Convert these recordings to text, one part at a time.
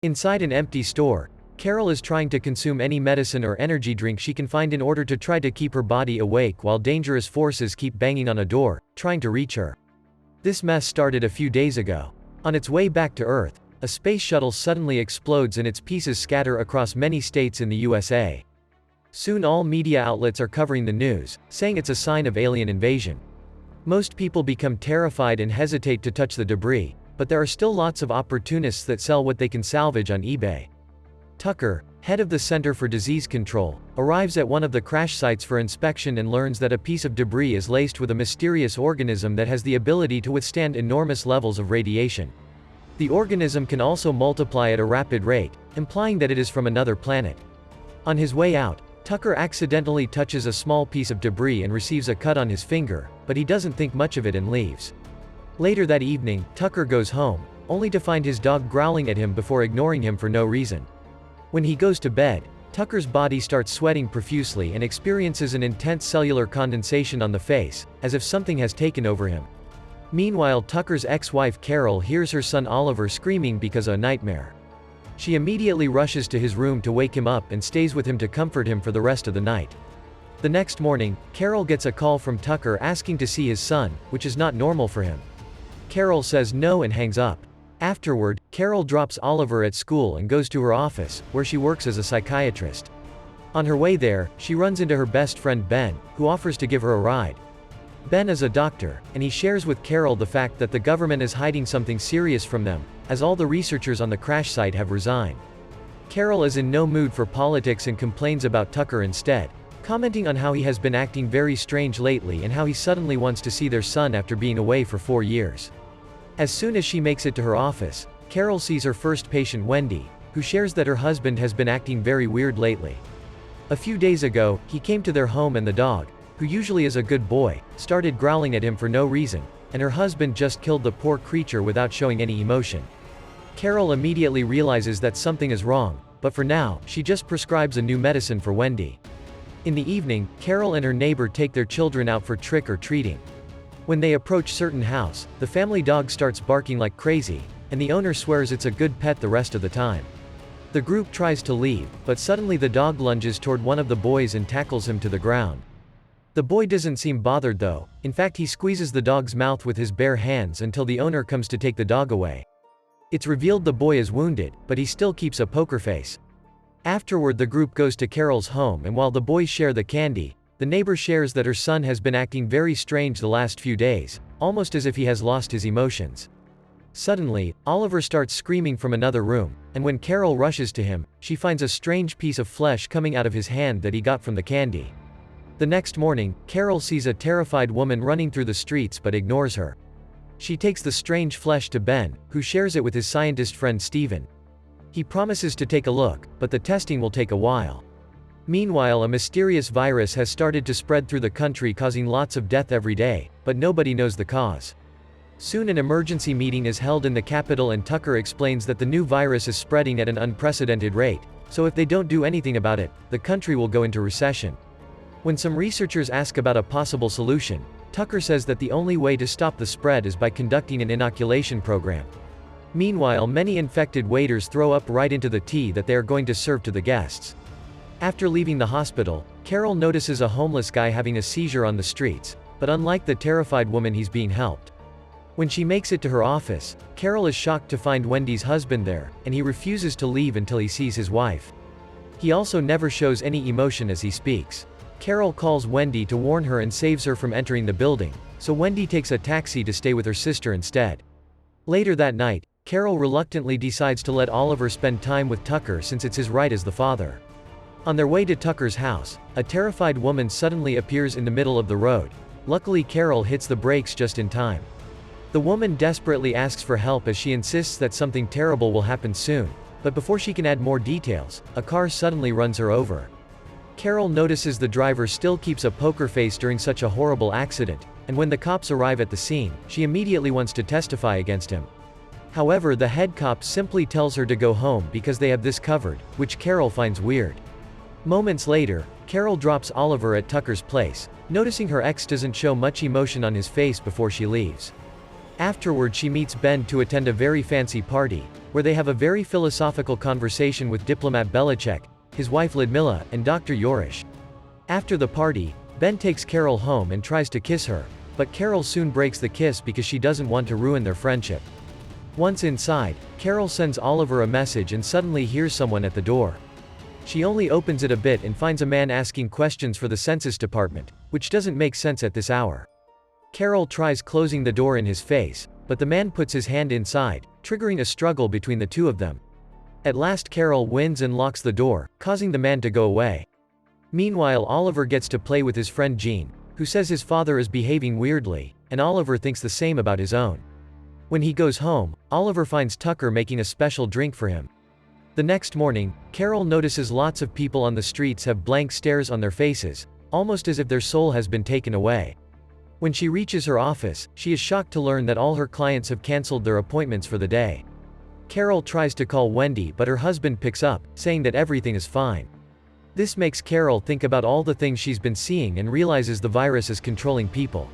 Inside an empty store, Carol is trying to consume any medicine or energy drink she can find in order to try to keep her body awake while dangerous forces keep banging on a door, trying to reach her. This mess started a few days ago. On its way back to Earth, a space shuttle suddenly explodes and its pieces scatter across many states in the USA. Soon all media outlets are covering the news, saying it's a sign of alien invasion. Most people become terrified and hesitate to touch the debris, but there are still lots of opportunists that sell what they can salvage on eBay. Tucker, head of the Center for Disease Control, arrives at one of the crash sites for inspection and learns that a piece of debris is laced with a mysterious organism that has the ability to withstand enormous levels of radiation. The organism can also multiply at a rapid rate, implying that it is from another planet. On his way out, Tucker accidentally touches a small piece of debris and receives a cut on his finger, but he doesn't think much of it and leaves. Later that evening, Tucker goes home, only to find his dog growling at him before ignoring him for no reason. When he goes to bed, Tucker's body starts sweating profusely and experiences an intense cellular condensation on the face, as if something has taken over him. Meanwhile, Tucker's ex-wife Carol hears her son Oliver screaming because of a nightmare. She immediately rushes to his room to wake him up and stays with him to comfort him for the rest of the night. The next morning, Carol gets a call from Tucker asking to see his son, which is not normal for him. Carol says no and hangs up. Afterward, Carol drops Oliver at school and goes to her office, where she works as a psychiatrist. On her way there, she runs into her best friend Ben, who offers to give her a ride. Ben is a doctor, and he shares with Carol the fact that the government is hiding something serious from them, as all the researchers on the crash site have resigned. Carol is in no mood for politics and complains about Tucker instead, commenting on how he has been acting very strange lately and how he suddenly wants to see their son after being away for 4 years. As soon as she makes it to her office, Carol sees her first patient Wendy, who shares that her husband has been acting very weird lately. A few days ago, he came to their home and the dog, who usually is a good boy, started growling at him for no reason, and her husband just killed the poor creature without showing any emotion. Carol immediately realizes that something is wrong, but for now, she just prescribes a new medicine for Wendy. In the evening, Carol and her neighbor take their children out for trick-or-treating. When they approach certain house, the family dog starts barking like crazy, and the owner swears it's a good pet the rest of the time. The group tries to leave, but suddenly the dog lunges toward one of the boys and tackles him to the ground. The boy doesn't seem bothered though, in fact he squeezes the dog's mouth with his bare hands until the owner comes to take the dog away. It's revealed the boy is wounded, but he still keeps a poker face. Afterward the group goes to Carol's home and while the boys share the candy, the neighbor shares that her son has been acting very strange the last few days, almost as if he has lost his emotions. Suddenly, Oliver starts screaming from another room, and when Carol rushes to him, she finds a strange piece of flesh coming out of his hand that he got from the candy. The next morning, Carol sees a terrified woman running through the streets but ignores her. She takes the strange flesh to Ben, who shares it with his scientist friend Steven. He promises to take a look, but the testing will take a while. Meanwhile, a mysterious virus has started to spread through the country causing lots of death every day, but nobody knows the cause. Soon an emergency meeting is held in the capital and Tucker explains that the new virus is spreading at an unprecedented rate, so if they don't do anything about it, the country will go into recession. When some researchers ask about a possible solution, Tucker says that the only way to stop the spread is by conducting an inoculation program. Meanwhile, many infected waiters throw up right into the tea that they are going to serve to the guests. After leaving the hospital, Carol notices a homeless guy having a seizure on the streets, but unlike the terrified woman he's being helped. When she makes it to her office, Carol is shocked to find Wendy's husband there, and he refuses to leave until he sees his wife. He also never shows any emotion as he speaks. Carol calls Wendy to warn her and saves her from entering the building, so Wendy takes a taxi to stay with her sister instead. Later that night, Carol reluctantly decides to let Oliver spend time with Tucker since it's his right as the father. On their way to Tucker's house, a terrified woman suddenly appears in the middle of the road. Luckily Carol hits the brakes just in time. The woman desperately asks for help as she insists that something terrible will happen soon, but before she can add more details, a car suddenly runs her over. Carol notices the driver still keeps a poker face during such a horrible accident, and when the cops arrive at the scene, she immediately wants to testify against him. However, the head cop simply tells her to go home because they have this covered, which Carol finds weird. Moments later, Carol drops Oliver at Tucker's place, noticing her ex doesn't show much emotion on his face before she leaves. Afterward she meets Ben to attend a very fancy party, where they have a very philosophical conversation with diplomat Belichick, his wife Ludmilla, and Dr. Yorish. After the party, Ben takes Carol home and tries to kiss her, but Carol soon breaks the kiss because she doesn't want to ruin their friendship. Once inside, Carol sends Oliver a message and suddenly hears someone at the door. She only opens it a bit and finds a man asking questions for the census department, which doesn't make sense at this hour. Carol tries closing the door in his face, but the man puts his hand inside, triggering a struggle between the two of them. At last Carol wins and locks the door, causing the man to go away. Meanwhile Oliver gets to play with his friend Gene, who says his father is behaving weirdly, and Oliver thinks the same about his own. When he goes home, Oliver finds Tucker making a special drink for him. The next morning, Carol notices lots of people on the streets have blank stares on their faces, almost as if their soul has been taken away. When she reaches her office, she is shocked to learn that all her clients have cancelled their appointments for the day. Carol tries to call Wendy but her husband picks up, saying that everything is fine. This makes Carol think about all the things she's been seeing and realizes the virus is controlling people.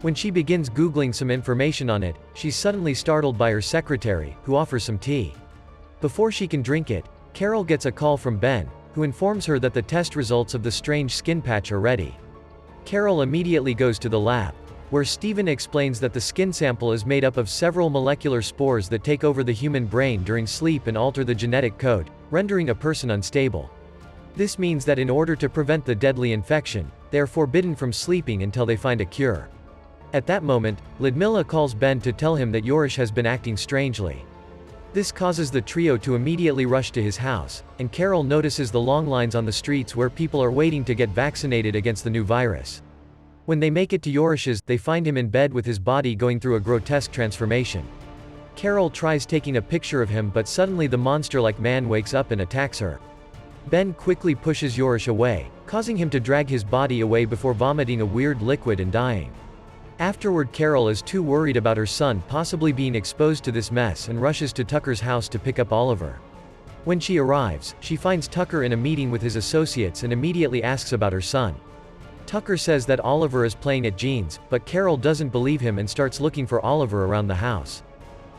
When she begins Googling some information on it, she's suddenly startled by her secretary, who offers some tea. Before she can drink it, Carol gets a call from Ben, who informs her that the test results of the strange skin patch are ready. Carol immediately goes to the lab, where Stephen explains that the skin sample is made up of several molecular spores that take over the human brain during sleep and alter the genetic code, rendering a person unstable. This means that in order to prevent the deadly infection, they are forbidden from sleeping until they find a cure. At that moment, Ludmilla calls Ben to tell him that Yorish has been acting strangely. This causes the trio to immediately rush to his house, and Carol notices the long lines on the streets where people are waiting to get vaccinated against the new virus. When they make it to Yorish's, they find him in bed with his body going through a grotesque transformation. Carol tries taking a picture of him but suddenly the monster-like man wakes up and attacks her. Ben quickly pushes Yorish away, causing him to drag his body away before vomiting a weird liquid and dying. Afterward Carol is too worried about her son possibly being exposed to this mess and rushes to Tucker's house to pick up Oliver. When she arrives, she finds Tucker in a meeting with his associates and immediately asks about her son. Tucker says that Oliver is playing at Gene's, but Carol doesn't believe him and starts looking for Oliver around the house.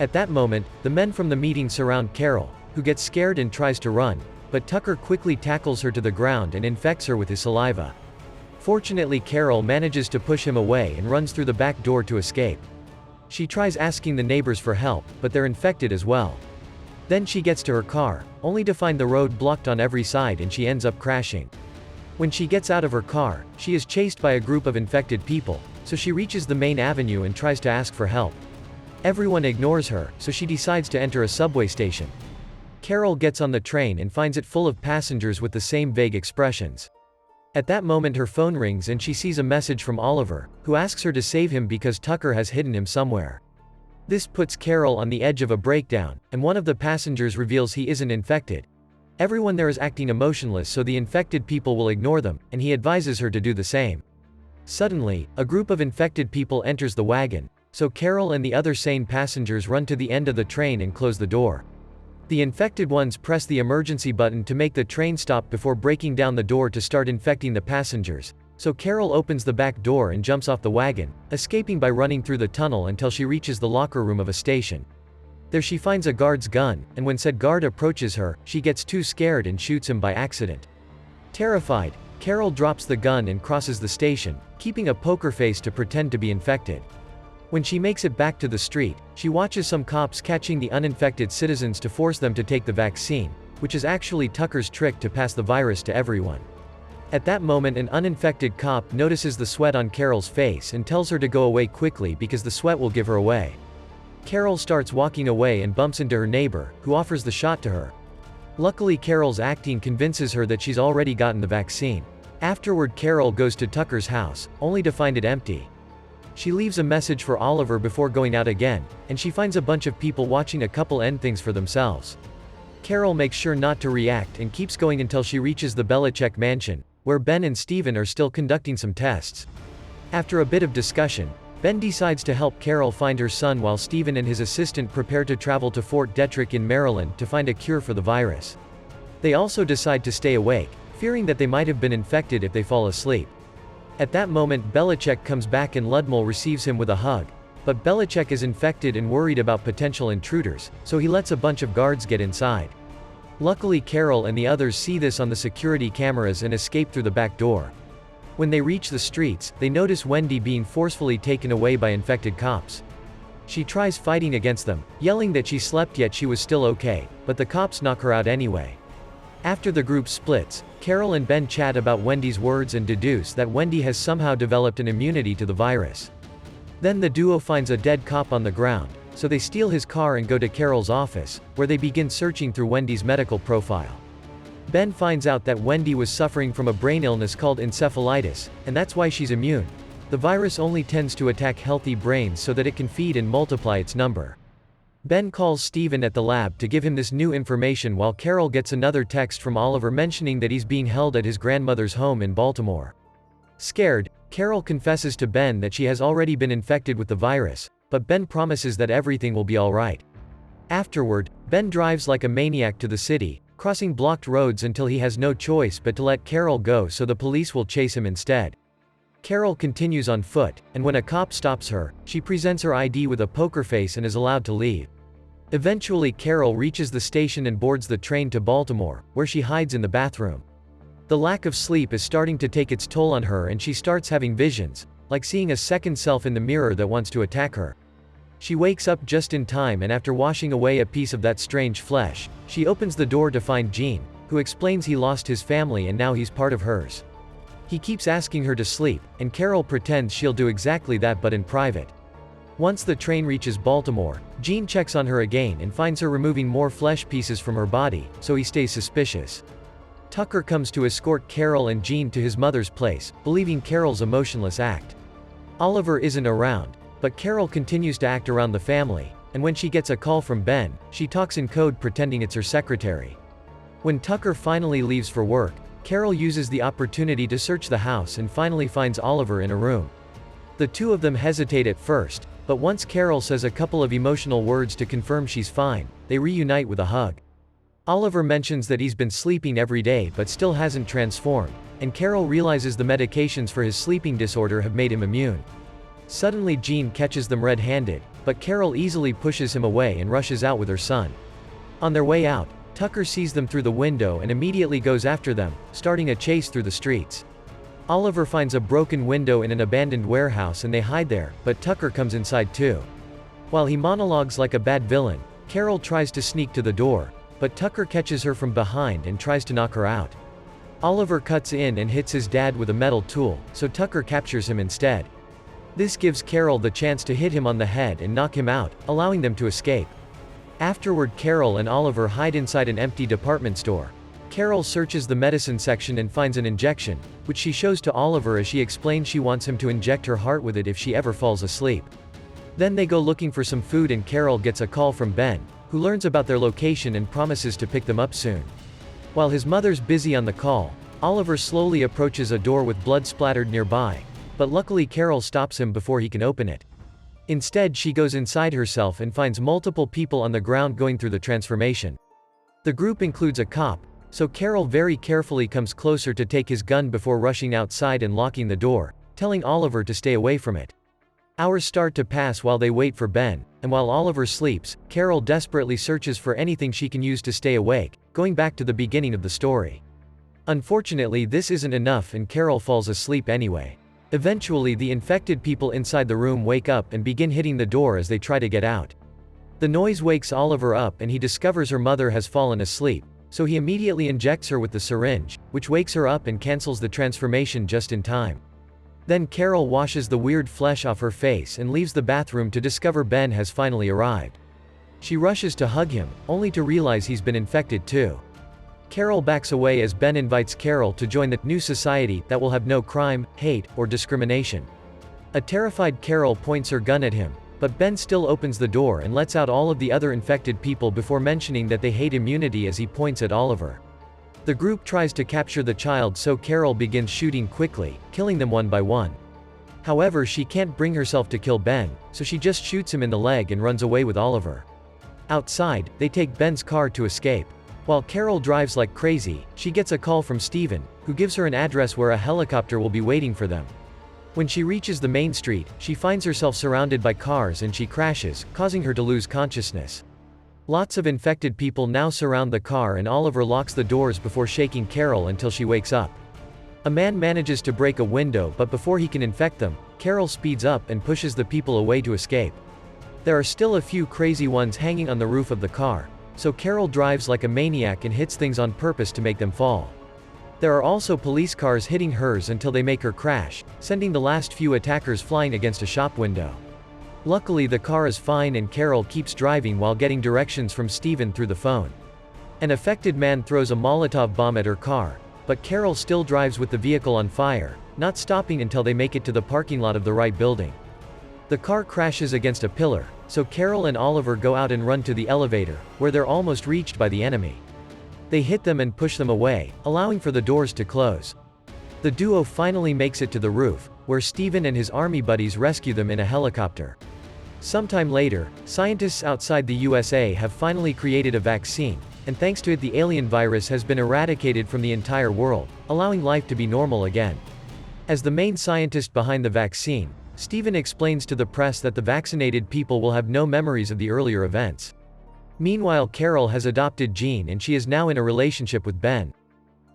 At that moment, the men from the meeting surround Carol, who gets scared and tries to run, but Tucker quickly tackles her to the ground and infects her with his saliva. Fortunately Carol manages to push him away and runs through the back door to escape. She tries asking the neighbors for help, but they're infected as well. Then she gets to her car, only to find the road blocked on every side and she ends up crashing. When she gets out of her car, she is chased by a group of infected people, so she reaches the main avenue and tries to ask for help. Everyone ignores her, so she decides to enter a subway station. Carol gets on the train and finds it full of passengers with the same vague expressions. At that moment her phone rings and she sees a message from Oliver, who asks her to save him because Tucker has hidden him somewhere. This puts Carol on the edge of a breakdown, and one of the passengers reveals he isn't infected. Everyone there is acting emotionless so the infected people will ignore them, and he advises her to do the same. Suddenly, a group of infected people enters the wagon, so Carol and the other sane passengers run to the end of the train and close the door. The infected ones press the emergency button to make the train stop before breaking down the door to start infecting the passengers, so Carol opens the back door and jumps off the wagon, escaping by running through the tunnel until she reaches the locker room of a station. There she finds a guard's gun, and when said guard approaches her, she gets too scared and shoots him by accident. Terrified, Carol drops the gun and crosses the station, keeping a poker face to pretend to be infected. When she makes it back to the street, she watches some cops catching the uninfected citizens to force them to take the vaccine, which is actually Tucker's trick to pass the virus to everyone. At that moment an uninfected cop notices the sweat on Carol's face and tells her to go away quickly because the sweat will give her away. Carol starts walking away and bumps into her neighbor, who offers the shot to her. Luckily Carol's acting convinces her that she's already gotten the vaccine. Afterward Carol goes to Tucker's house, only to find it empty. She leaves a message for Oliver before going out again, and she finds a bunch of people watching a couple end things for themselves. Carol makes sure not to react and keeps going until she reaches the Belichick mansion, where Ben and Stephen are still conducting some tests. After a bit of discussion, Ben decides to help Carol find her son while Stephen and his assistant prepare to travel to Fort Detrick in Maryland to find a cure for the virus. They also decide to stay awake, fearing that they might have been infected if they fall asleep. At that moment Belichick comes back and Ludmilla receives him with a hug, But Belichick is infected and worried about potential intruders, so he lets a bunch of guards get inside. Luckily Carol and the others see this on the security cameras and escape through the back door. When they reach the streets, they notice Wendy being forcefully taken away by infected cops. She tries fighting against them, yelling that she slept yet she was still okay, but the cops knock her out anyway. After the group splits, Carol and Ben chat about Wendy's words and deduce that Wendy has somehow developed an immunity to the virus. Then the duo finds a dead cop on the ground, so they steal his car and go to Carol's office, where they begin searching through Wendy's medical profile. Ben finds out that Wendy was suffering from a brain illness called encephalitis, and that's why she's immune. The virus only tends to attack healthy brains so that it can feed and multiply its number. Ben calls Steven at the lab to give him this new information while Carol gets another text from Oliver mentioning that he's being held at his grandmother's home in Baltimore. Scared, Carol confesses to Ben that she has already been infected with the virus, but Ben promises that everything will be alright. Afterward, Ben drives like a maniac to the city, crossing blocked roads until he has no choice but to let Carol go so the police will chase him instead. Carol continues on foot, and when a cop stops her, she presents her ID with a poker face and is allowed to leave. Eventually Carol reaches the station and boards the train to Baltimore, where she hides in the bathroom. The lack of sleep is starting to take its toll on her and she starts having visions, like seeing a second self in the mirror that wants to attack her. She wakes up just in time and after washing away a piece of that strange flesh, she opens the door to find Gene, who explains he lost his family and now he's part of hers. He keeps asking her to sleep, and Carol pretends she'll do exactly that but in private. Once the train reaches Baltimore, Gene checks on her again and finds her removing more flesh pieces from her body, so he stays suspicious. Tucker comes to escort Carol and Gene to his mother's place, believing Carol's a motionless act. Oliver isn't around, but Carol continues to act around the family, and when she gets a call from Ben, she talks in code pretending it's her secretary. When Tucker finally leaves for work, Carol uses the opportunity to search the house and finally finds Oliver in a room. The two of them hesitate at first, but once Carol says a couple of emotional words to confirm she's fine, they reunite with a hug. Oliver mentions that he's been sleeping every day but still hasn't transformed, and Carol realizes the medications for his sleeping disorder have made him immune. Suddenly Gene catches them red-handed, but Carol easily pushes him away and rushes out with her son. On their way out, Tucker sees them through the window and immediately goes after them, starting a chase through the streets. Oliver finds a broken window in an abandoned warehouse and they hide there, but Tucker comes inside too. While he monologues like a bad villain, Carol tries to sneak to the door, but Tucker catches her from behind and tries to knock her out. Oliver cuts in and hits his dad with a metal tool, so Tucker captures him instead. This gives Carol the chance to hit him on the head and knock him out, allowing them to escape. Afterward Carol and Oliver hide inside an empty department store. Carol searches the medicine section and finds an injection, which she shows to Oliver as she explains she wants him to inject her heart with it if she ever falls asleep. Then they go looking for some food and Carol gets a call from Ben, who learns about their location and promises to pick them up soon. While his mother's busy on the call, Oliver slowly approaches a door with blood splattered nearby, but luckily Carol stops him before he can open it. Instead she goes inside herself and finds multiple people on the ground going through the transformation. The group includes a cop, so Carol very carefully comes closer to take his gun before rushing outside and locking the door, telling Oliver to stay away from it. Hours start to pass while they wait for Ben, and while Oliver sleeps, Carol desperately searches for anything she can use to stay awake, going back to the beginning of the story. Unfortunately this isn't enough and Carol falls asleep anyway. Eventually the infected people inside the room wake up and begin hitting the door as they try to get out. The noise wakes Oliver up and he discovers her mother has fallen asleep, so he immediately injects her with the syringe, which wakes her up and cancels the transformation just in time. Then Carol washes the weird flesh off her face and leaves the bathroom to discover Ben has finally arrived. She rushes to hug him, only to realize he's been infected too. Carol backs away as Ben invites Carol to join the new society that will have no crime, hate, or discrimination. A terrified Carol points her gun at him, but Ben still opens the door and lets out all of the other infected people before mentioning that they hate immunity as he points at Oliver. The group tries to capture the child so Carol begins shooting quickly, killing them one by one. However she can't bring herself to kill Ben, so she just shoots him in the leg and runs away with Oliver. Outside, they take Ben's car to escape. While Carol drives like crazy, she gets a call from Steven, who gives her an address where a helicopter will be waiting for them. When she reaches the main street, she finds herself surrounded by cars and she crashes, causing her to lose consciousness. Lots of infected people now surround the car and Oliver locks the doors before shaking Carol until she wakes up. A man manages to break a window, but before he can infect them, Carol speeds up and pushes the people away to escape. There are still a few crazy ones hanging on the roof of the car, so Carol drives like a maniac and hits things on purpose to make them fall. There are also police cars hitting hers until they make her crash, sending the last few attackers flying against a shop window. Luckily the car is fine and Carol keeps driving while getting directions from Steven through the phone. An affected man throws a Molotov bomb at her car, but Carol still drives with the vehicle on fire, not stopping until they make it to the parking lot of the right building. The car crashes against a pillar, so Carol and Oliver go out and run to the elevator, where they're almost reached by the enemy. They hit them and push them away, allowing for the doors to close. The duo finally makes it to the roof, where Steven and his army buddies rescue them in a helicopter. Sometime later, scientists outside the USA have finally created a vaccine, and thanks to it the alien virus has been eradicated from the entire world, allowing life to be normal again. As the main scientist behind the vaccine, Steven explains to the press that the vaccinated people will have no memories of the earlier events. Meanwhile, Carol has adopted Jean and she is now in a relationship with Ben.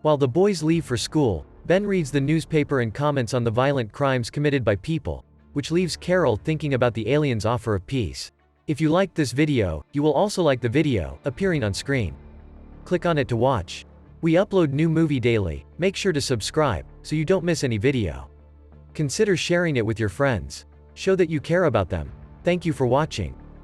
While the boys leave for school, Ben reads the newspaper and comments on the violent crimes committed by people, which leaves Carol thinking about the aliens' offer of peace. If you liked this video, you will also like the video appearing on screen. Click on it to watch. We upload new movie daily. Make sure to subscribe, so you don't miss any video. Consider sharing it with your friends. Show that you care about them. Thank you for watching.